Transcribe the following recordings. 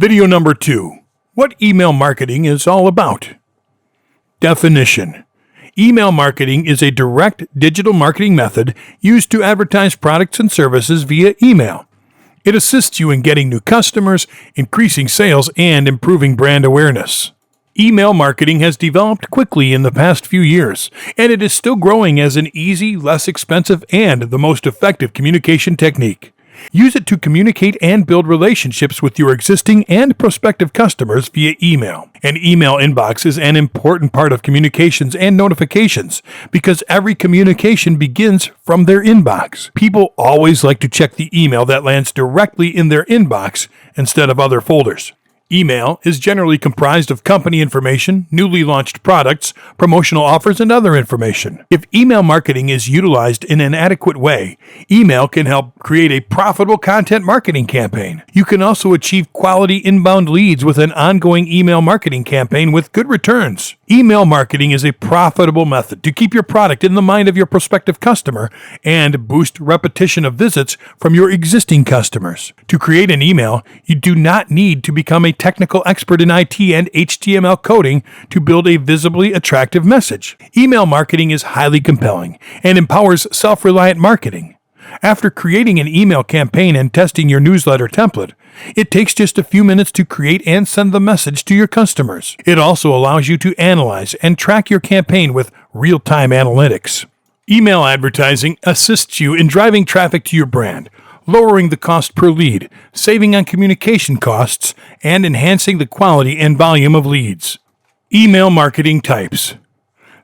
Video number 2. What email marketing is all about. Definition. Email marketing is a direct digital marketing method used to advertise products and services via email. It assists you in getting new customers, increasing sales, and improving brand awareness. Email marketing has developed quickly in the past few years, and it is still growing as an easy, less expensive, and the most effective communication technique. Use it to communicate and build relationships with your existing and prospective customers via email. An email inbox is an important part of communications and notifications because every communication begins from their inbox. People always like to check the email that lands directly in their inbox instead of other folders. Email is generally comprised of company information, newly launched products, promotional offers, and other information. If email marketing is utilized in an adequate way, email can help create a profitable content marketing campaign. You can also achieve quality inbound leads with an ongoing email marketing campaign with good returns. Email marketing is a profitable method to keep your product in the mind of your prospective customer and boost repetition of visits from your existing customers. To create an email, you do not need to become a technical expert in IT and HTML coding to build a visibly attractive message. Email marketing is highly compelling and empowers self-reliant marketing. After creating an email campaign and testing your newsletter template, it takes just a few minutes to create and send the message to your customers. It also allows you to analyze and track your campaign with real-time analytics. Email advertising assists you in driving traffic to your brand, lowering the cost per lead, saving on communication costs, and enhancing the quality and volume of leads. Email marketing types.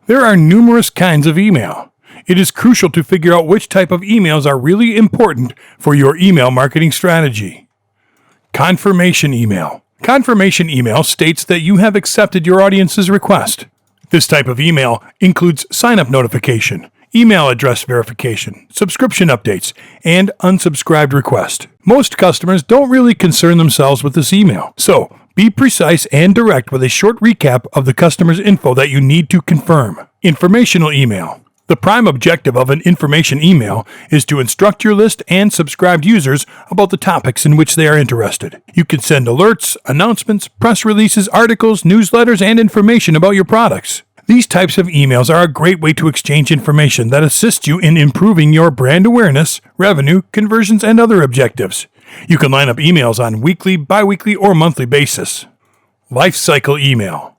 There are numerous kinds of email. It is crucial to figure out which type of emails are really important for your email marketing strategy. Confirmation email. Confirmation email states that you have accepted your audience's request. This type of email includes sign-up notification, email address verification, subscription updates, and unsubscribed request. Most customers don't really concern themselves with this email, so be precise and direct with a short recap of the customer's info that you need to confirm. Informational email. The prime objective of an information email is to instruct your list and subscribed users about the topics in which they are interested. You can send alerts, announcements, press releases, articles, newsletters, and information about your products. These types of emails are a great way to exchange information that assists you in improving your brand awareness, revenue, conversions, and other objectives. You can line up emails on weekly, bi-weekly, or monthly basis. Lifecycle email.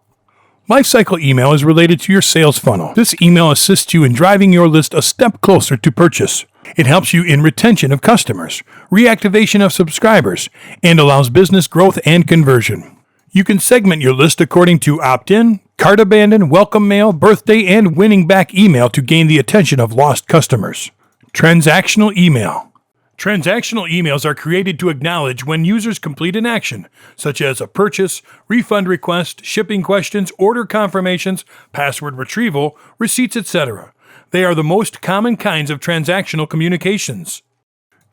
Lifecycle email is related to your sales funnel. This email assists you in driving your list a step closer to purchase. It helps you in retention of customers, reactivation of subscribers, and allows business growth and conversion. You can segment your list according to opt-in, cart abandon, welcome mail, birthday, and winning back email to gain the attention of lost customers. Transactional email. Transactional emails are created to acknowledge when users complete an action, such as a purchase, refund request, shipping questions, order confirmations, password retrieval, receipts, etc. They are the most common kinds of transactional communications.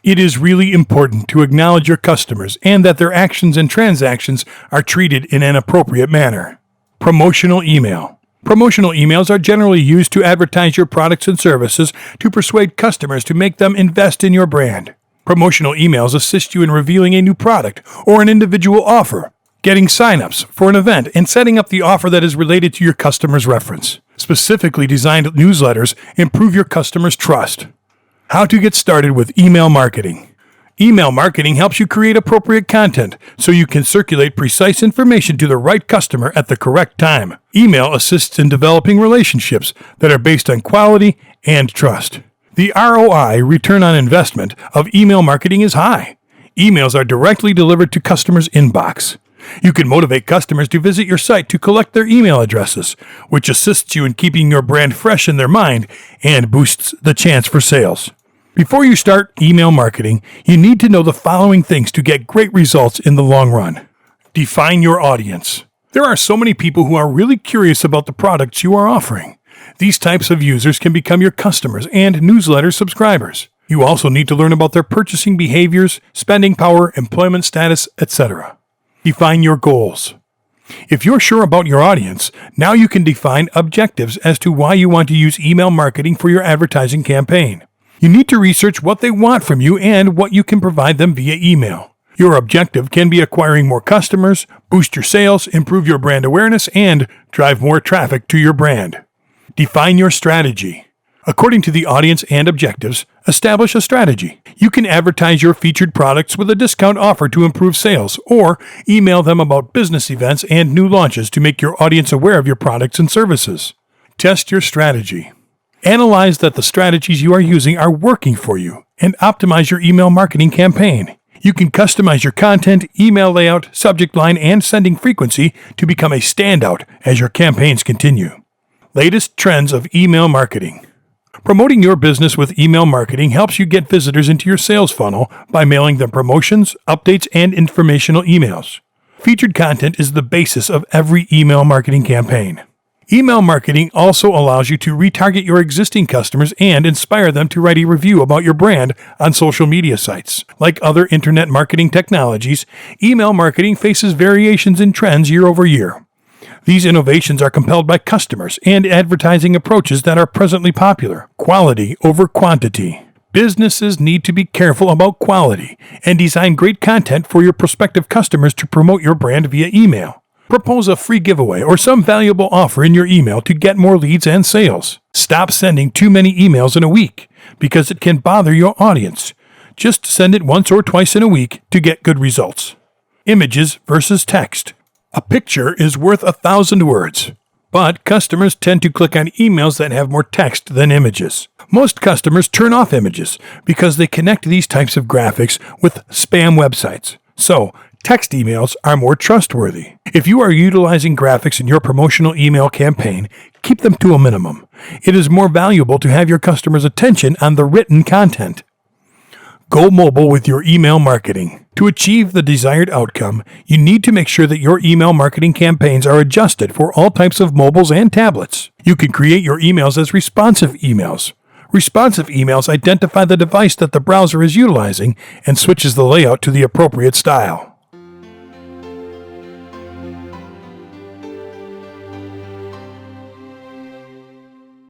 It is really important to acknowledge your customers and that their actions and transactions are treated in an appropriate manner. Promotional email. Promotional emails are generally used to advertise your products and services to persuade customers to make them invest in your brand. Promotional emails assist you in revealing a new product or an individual offer, getting signups for an event, and setting up the offer that is related to your customer's reference. Specifically designed newsletters improve your customers' trust. How to get started with email marketing. Email marketing helps you create appropriate content so you can circulate precise information to the right customer at the correct time. Email assists in developing relationships that are based on quality and trust. The ROI, return on investment, of email marketing is high. Emails are directly delivered to customers' inbox. You can motivate customers to visit your site to collect their email addresses, which assists you in keeping your brand fresh in their mind and boosts the chance for sales. Before you start email marketing, you need to know the following things to get great results in the long run. Define your audience. There are so many people who are really curious about the products you are offering. These types of users can become your customers and newsletter subscribers. You also need to learn about their purchasing behaviors, spending power, employment status, etc. Define your goals. If you're sure about your audience, now you can define objectives as to why you want to use email marketing for your advertising campaign. You need to research what they want from you and what you can provide them via email. Your objective can be acquiring more customers, boost your sales, improve your brand awareness, and drive more traffic to your brand. Define your strategy. According to the audience and objectives, establish a strategy. You can advertise your featured products with a discount offer to improve sales, or email them about business events and new launches to make your audience aware of your products and services. Test your strategy. Analyze that the strategies you are using are working for you, and optimize your email marketing campaign. You can customize your content, email layout, subject line, and sending frequency to become a standout as your campaigns continue. Latest trends of email marketing. Promoting your business with email marketing helps you get visitors into your sales funnel by mailing them promotions, updates, and informational emails. Featured content is the basis of every email marketing campaign. Email marketing also allows you to retarget your existing customers and inspire them to write a review about your brand on social media sites. Like other internet marketing technologies, email marketing faces variations in trends year over year. These innovations are compelled by customers and advertising approaches that are presently popular. Quality over quantity. Businesses need to be careful about quality and design great content for your prospective customers to promote your brand via email. Propose a free giveaway or some valuable offer in your email to get more leads and sales. Stop sending too many emails in a week because it can bother your audience. Just send it once or twice in a week to get good results. Images versus text. A picture is worth 1,000 words, but customers tend to click on emails that have more text than images. Most customers turn off images because they connect these types of graphics with spam websites. So, text emails are more trustworthy. If you are utilizing graphics in your promotional email campaign, keep them to a minimum. It is more valuable to have your customers' attention on the written content. Go mobile with your email marketing. To achieve the desired outcome, you need to make sure that your email marketing campaigns are adjusted for all types of mobiles and tablets. You can create your emails as responsive emails. Responsive emails identify the device that the browser is utilizing and switches the layout to the appropriate style.